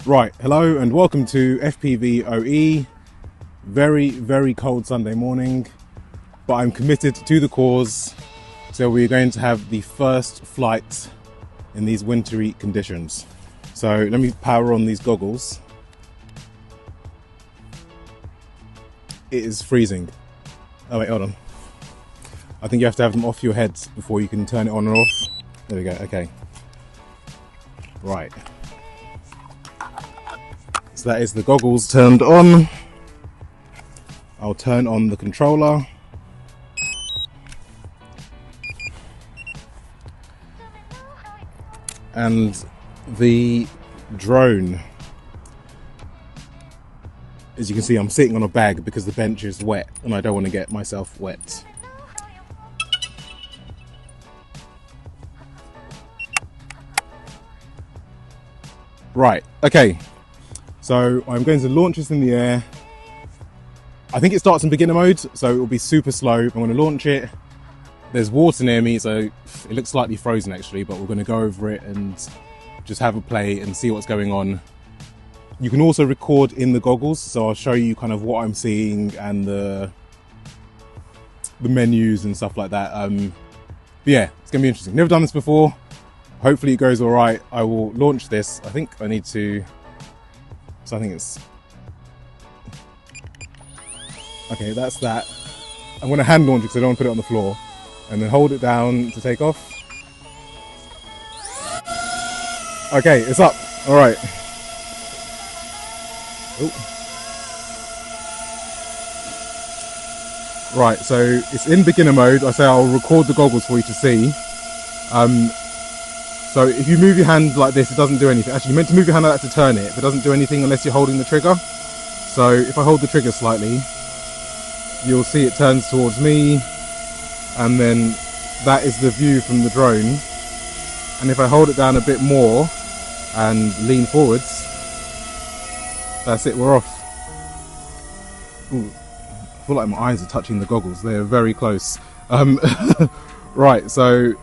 Right, hello and welcome to FPV very cold Sunday morning, but I'm committed to the cause, so we're going to have the first flight in these wintry conditions. So let me power on these goggles. It is freezing. Oh wait, hold on. I think you have to have them off your heads before you can turn it on and off. There we go, okay. Right. So that is the goggles turned on. I'll turn on the controller. And the drone. As you can see, I'm sitting on a bag because the bench is wet and I don't want to get myself wet. Right, okay. So I'm going to launch this in the air. I think it starts in beginner mode, so it will be super slow. I'm going to launch it. There's water near me, so it looks slightly frozen actually, but we're going to go over it and just have a play and see what's going on. You can also record in the goggles, so I'll show you kind of what I'm seeing and the menus and stuff like that. But yeah, it's going to be interesting. Never done this before. Hopefully it goes all right. I will launch this. I think I need to... So I think it's... Okay, that's that. I'm going to hand launch it because I don't want to put it on the floor. And then hold it down to take off. Okay, it's up. All right. Ooh. Right, so it's in beginner mode. I say I'll record the goggles for you to see. So if you move your hand like this, it doesn't do anything. Actually, you're meant to move your hand like that to turn it, but it doesn't do anything unless you're holding the trigger. So if I hold the trigger slightly, you'll see it turns towards me, and then that is the view from the drone. And if I hold it down a bit more and lean forwards, that's it, we're off. Ooh, I feel like my eyes are touching the goggles, they're very close. Right, so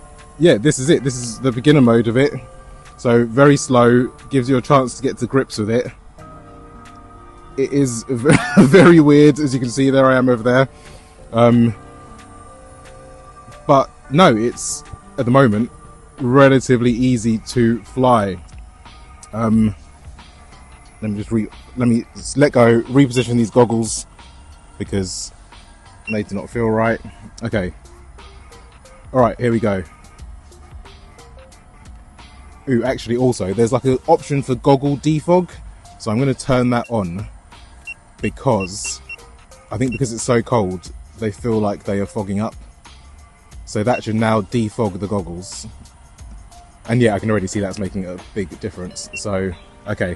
yeah, this is it. This is the beginner mode of it. So very slow, gives you a chance to get to grips with it. It is very weird, as you can see, there I am over there. But no, it's, at the moment, relatively easy to fly. Let me just let go, reposition these goggles because they do not feel right. Okay. All right, here we go. Ooh, actually also, there's like an option for goggle defog. So I'm going to turn that on because I think because it's so cold, they feel like they are fogging up. So that should now defog the goggles. And yeah, I can already see that's making a big difference. So, okay.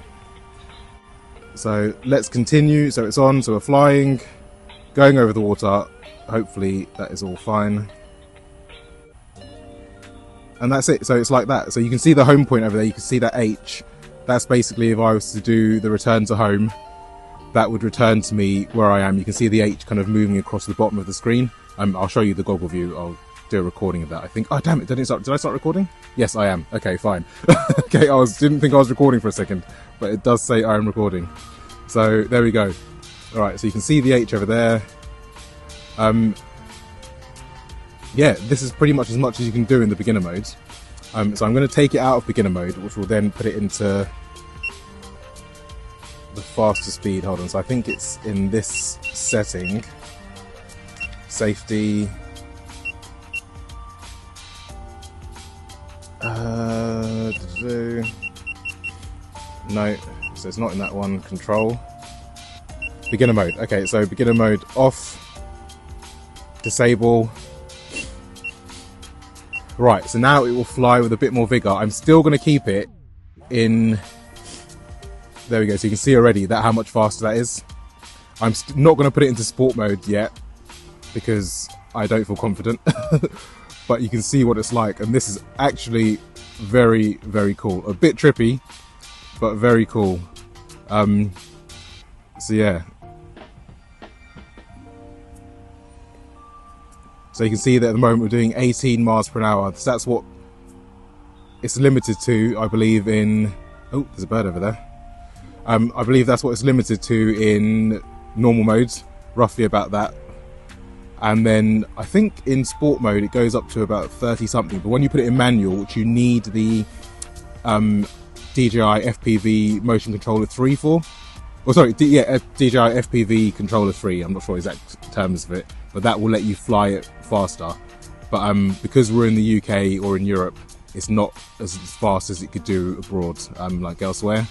So let's continue. So it's on, so we're flying, going over the water. Hopefully that is all fine. And that's it. So it's like that. So you can see the home point over there. You can see that H. That's basically if I was to do the return to home, that would return to me where I am. You can see the H kind of moving across the bottom of the screen. I'll show you the goggle view. I'll do a recording of that, I think. Oh, damn it. Did I start recording? Yes, I am. Okay, fine. Okay, didn't think I was recording for a second, but it does say I am recording. So there we go. All right, so you can see the H over there. Yeah, this is pretty much as you can do in the beginner mode. So I'm going to take it out of beginner mode, which will then put it into the faster speed. Hold on, so I think it's in this setting. Safety. No, so it's not in that one. Control. Beginner mode. Okay, so beginner mode off. Disable. Right, so now it will fly with a bit more vigor. I'm still going to keep it in... There we go, so you can see already that how much faster that is. I'm not going to put it into sport mode yet because I don't feel confident. But you can see what it's like, and this is actually very cool. A bit trippy, but very cool. So yeah. So you can see that at the moment we're doing 18 miles per hour. So that's what it's limited to, I believe, in... Oh, there's a bird over there. I believe that's what it's limited to in normal modes, roughly about that. And then I think in sport mode it goes up to about 30 something, but when you put it in manual, which you need the DJI FPV motion controller 3 for, or sorry, DJI FPV controller 3, I'm not sure exact terms of it, but that will let you fly it faster. But because we're in the UK or in Europe, it's not as fast as it could do abroad, like elsewhere.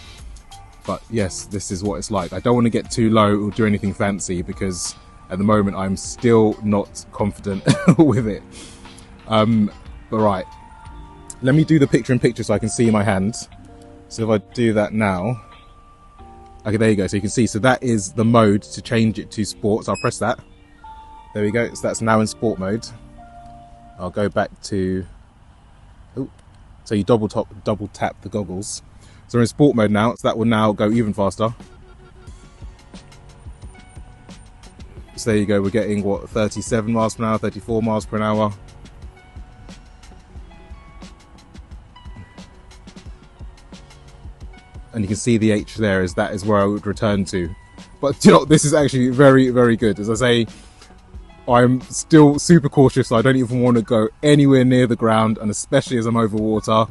But yes, this is what it's like. I don't want to get too low or do anything fancy because at the moment I'm still not confident with it. But right, let me do the picture in picture so I can see my hand. So if I do that now, okay, there you go. So you can see, so that is the mode to change it to sport. So I'll press that. There we go. So that's now in sport mode. I'll go back to, oh, so you double tap the goggles. So we're in sport mode now, so that will now go even faster. So there you go, we're getting what, 37 miles per hour, 34 miles per hour. And you can see the H there, as that is where I would return to. But you know, this is actually very, very good. As I say, I'm still super cautious, so I don't even want to go anywhere near the ground, and especially as I'm over water.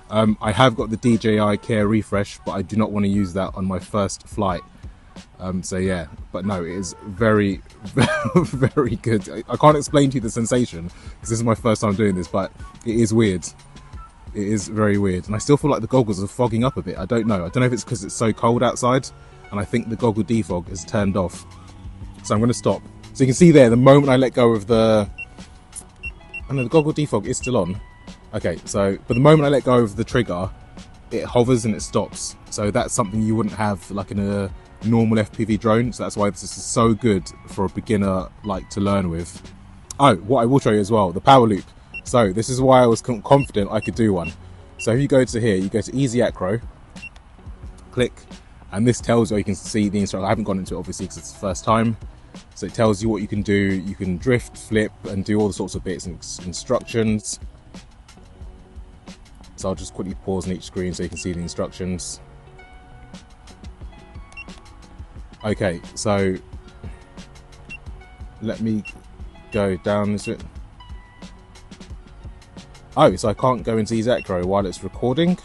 I have got the DJI Care refresh, but I do not want to use that on my first flight. So yeah, but no, it is very, very good. I can't explain to you the sensation because this is my first time doing this, but it is weird. It is very weird, and I still feel like the goggles are fogging up a bit. I don't know if it's because it's so cold outside, and I think the goggle defog is turned off. So I'm going to stop. So you can see there, the moment I let go of the, I know the goggle defog is still on. Okay, so, but the moment I let go of the trigger, it hovers and it stops. So that's something you wouldn't have like in a normal FPV drone. So that's why this is so good for a beginner like to learn with. Oh, what I will show you as well, the power loop. So this is why I was confident I could do one. So if you go to here, you go to Easyacro, click, and this tells you can see the instruction. I haven't gone into it obviously because it's the first time. So it tells you what you can do. You can drift, flip, and do all the sorts of bits and instructions. So I'll just quickly pause on each screen so you can see the instructions. Okay, so let me go down, is it? Oh, so I can't go into Easyacro while it's recording?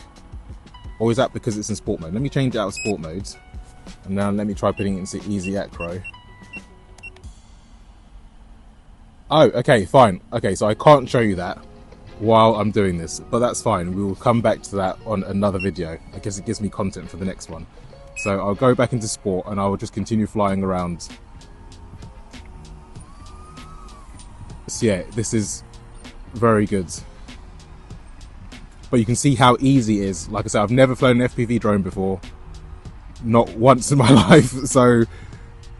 Or is that because it's in sport mode? Let me change it out of sport mode. And now let me try putting it into Easyacro. Oh, okay, fine. Okay, so I can't show you that while I'm doing this, but that's fine. We will come back to that on another video. I guess it gives me content for the next one. So I'll go back into sport and I will just continue flying around. So yeah, this is very good. But you can see how easy it is. Like I said, I've never flown an FPV drone before. Not once in my life. So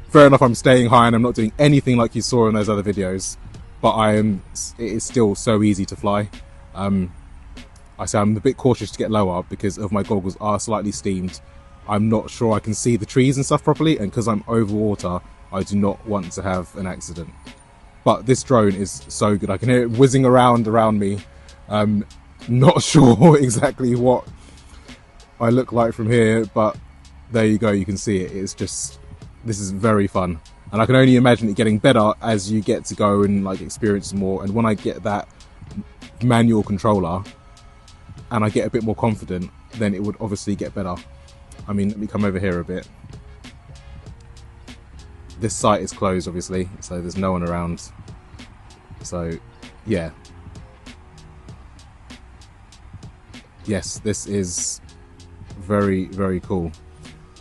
fair enough, I'm staying high and I'm not doing anything like you saw in those other videos. But it is still so easy to fly. I say I'm a bit cautious to get lower because of my goggles are slightly steamed. I'm not sure I can see the trees and stuff properly, and because I'm over water, I do not want to have an accident. But this drone is so good. I can hear it whizzing around me. Not sure exactly what I look like from here, but there you go, you can see it. It's just, this is very fun. And I can only imagine it getting better as you get to go and like experience more. And when I get that manual controller and I get a bit more confident, then it would obviously get better. I mean, let me come over here a bit. This site is closed obviously, so there's no one around. So yeah. Yes, this is very, very cool.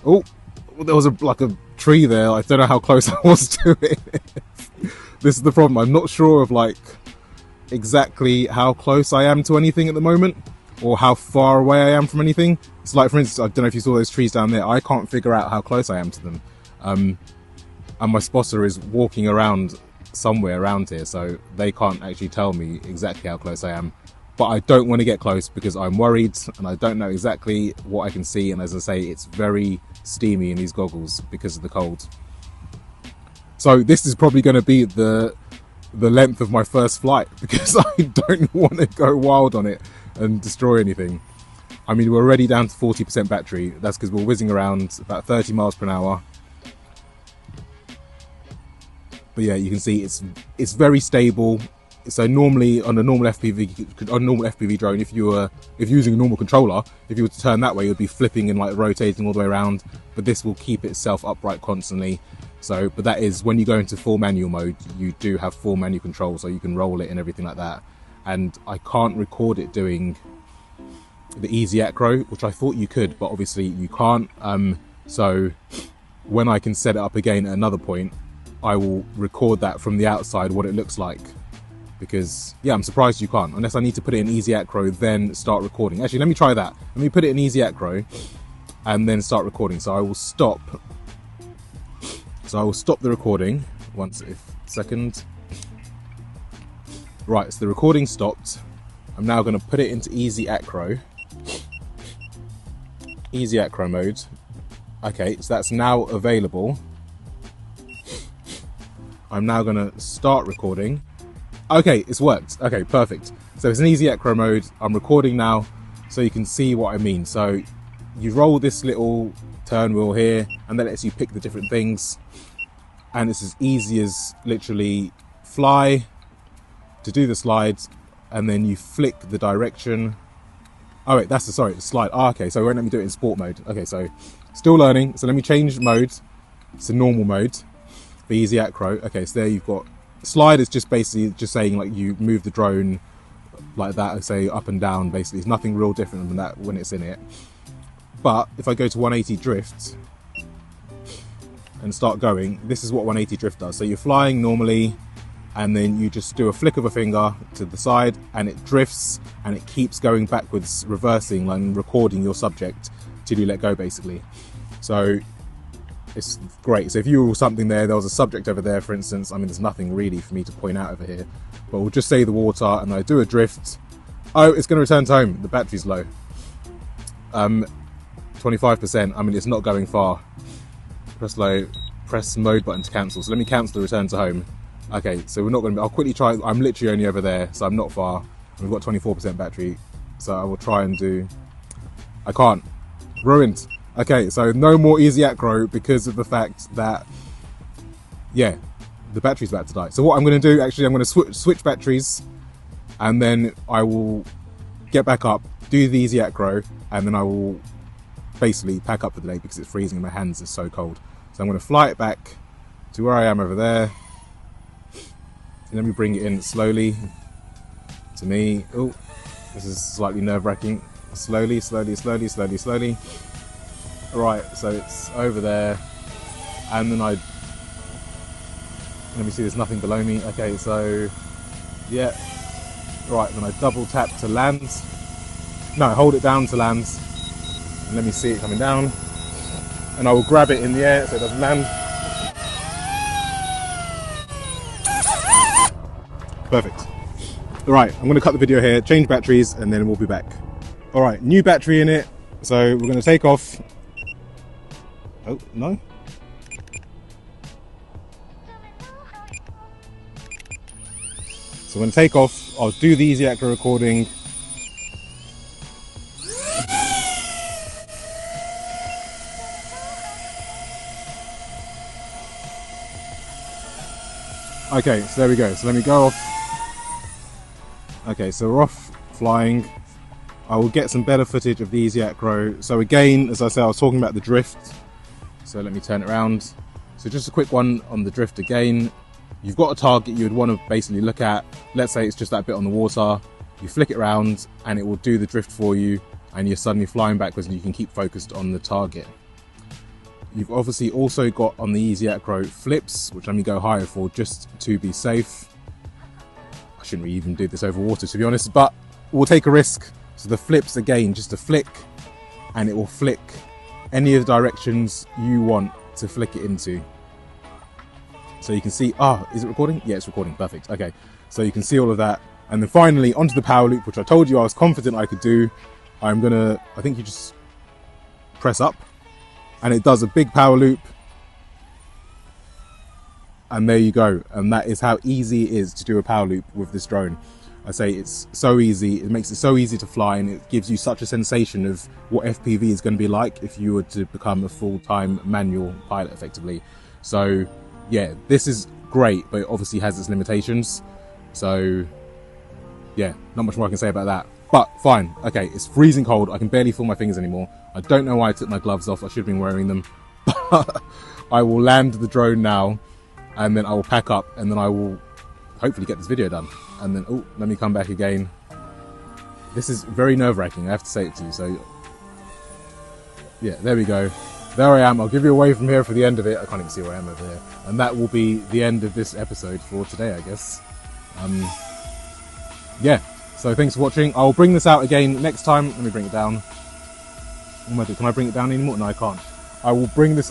Oh, there was like a tree there. I don't know how close I was to it. This is the problem. I'm not sure of like exactly how close I am to anything at the moment, or how far away I am from anything. It's like, for instance, I don't know if you saw those trees down there. I can't figure out how close I am to them. And my spotter is walking around somewhere around here, so they can't actually tell me exactly how close I am. But I don't want to get close because I'm worried and I don't know exactly what I can see. And as I say, it's very steamy in these goggles because of the cold. So this is probably going to be the length of my first flight because I don't want to go wild on it and destroy anything. I mean, we're already down to 40% battery. That's because we're whizzing around about 30 miles per hour. But yeah, you can see it's very stable. So normally on a normal FPV drone, if you're using a normal controller, if you were to turn that way, you'd be flipping and like rotating all the way around. But this will keep itself upright constantly. So, but that is when you go into full manual mode, you do have full manual control, so you can roll it and everything like that. And I can't record it doing the Easyacro, which I thought you could, but obviously you can't. So when I can set it up again at another point, I will record that from the outside what it looks like. Because yeah, I'm surprised you can't, unless I need to put it in Easyacro then start recording. Actually, let me try that. Let me put it in Easyacro and then start recording. So I will stop the recording once, second. Right, so the recording stopped. I'm now going to put it into Easyacro mode. Okay, so that's now available. I'm now going to start recording. Okay, it's worked. Okay, perfect. So it's an Easyacro mode. I'm recording now, so you can see what I mean. So you roll this little turn wheel here, and that lets you pick the different things. And it's as easy as literally fly to do the slides, and then you flick the direction. Oh wait, that's the slide. Oh, okay, so it won't let me do it in sport mode. Okay, so still learning. So let me change mode to normal mode for Easyacro. Okay, so there you've got slide is just basically just saying like you move the drone like that, say up and down. Basically, it's nothing real different than that when it's in it. But if I go to 180 drift and start going, this is what 180 drift does. So you're flying normally, and then you just do a flick of a finger to the side and it drifts and it keeps going backwards, reversing and recording your subject till you let go basically. So it's great. So if you were something there was a subject over there, for instance, I mean there's nothing really for me to point out over here, but we'll just say the water and I do a drift. Oh, it's going to return to home, the battery's low. 25%, I mean it's not going far. Press low, press mode button to cancel. So let me cancel the return to home. Okay, so we're not going to, I'll quickly try, I'm literally only over there, so I'm not far. We've got 24% battery, so I will try and do, I can't, ruined. Okay, so no more Easyacro because of the fact that, yeah, the battery's about to die. So what I'm going to do, actually, I'm going to switch batteries, and then I will get back up, do the Easyacro, and then I will basically pack up for the day because it's freezing and my hands are so cold. So I'm going to fly it back to where I am over there. Let me bring it in slowly to me. Oh, this is slightly nerve-wracking. Slowly, slowly, slowly, slowly, slowly. Right, so it's over there. And then let me see, there's nothing below me. Okay, so, yeah. Right, then I double tap to land. No, hold it down to land. And let me see it coming down. And I will grab it in the air so it doesn't land. Perfect. All right, I'm going to cut the video here, change batteries, and then we'll be back. All right, new battery in it. So we're going to take off. Oh, no. So I'm going to take off. I'll do the Easyacro recording. Okay, so there we go. So let me go off. Okay, so we're off flying. I will get some better footage of the Easyacro. So again, as I said, I was talking about the drift. So let me turn it around. So just a quick one on the drift again. You've got a target you would want to basically look at. Let's say it's just that bit on the water. You flick it around and it will do the drift for you, and you're suddenly flying backwards and you can keep focused on the target. You've obviously also got on the Easyacro flips, which I'm going to go higher for just to be safe. I shouldn't really even do this over water, to be honest, but we'll take a risk. So the flips, again, just a flick, and it will flick any of the directions you want to flick it into. So you can see, is it recording? Yeah, it's recording, perfect. Okay, so you can see all of that. And then finally, onto the power loop, which I told you I was confident I could do. I think you just press up, and it does a big power loop. And there you go. And that is how easy it is to do a power loop with this drone. I say it's so easy, it makes it so easy to fly, and it gives you such a sensation of what FPV is going to be like if you were to become a full-time manual pilot effectively. So yeah, this is great, but it obviously has its limitations. So yeah, not much more I can say about that. But fine, okay, it's freezing cold, I can barely feel my fingers anymore. I don't know why I took my gloves off, I should have been wearing them. But I will land the drone now, and then I will pack up, and then I will hopefully get this video done. And then, oh, let me come back again. This is very nerve-wracking, I have to say it to you. So yeah, there we go. There I am. I'll give you a wave from here for the end of it. I can't even see where I am over here. And that will be the end of this episode for today, I guess. Yeah, so thanks for watching. I'll bring this out again next time. Let me bring it down. What am I doing? Can I bring it down anymore? No, I can't. I will bring this...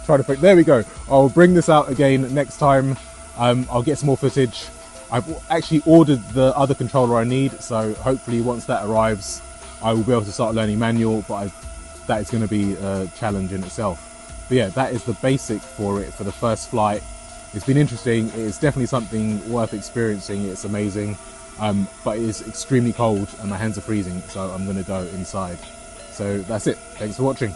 Try to put... There we go. I'll bring this out again next time. I'll get some more footage. I've actually ordered the other controller I need, so hopefully once that arrives, I will be able to start learning manual, but that is going to be a challenge in itself. But yeah, that is the basic for it for the first flight. It's been interesting. It's definitely something worth experiencing. It's amazing, but it is extremely cold and my hands are freezing, so I'm going to go inside. So that's it. Thanks for watching.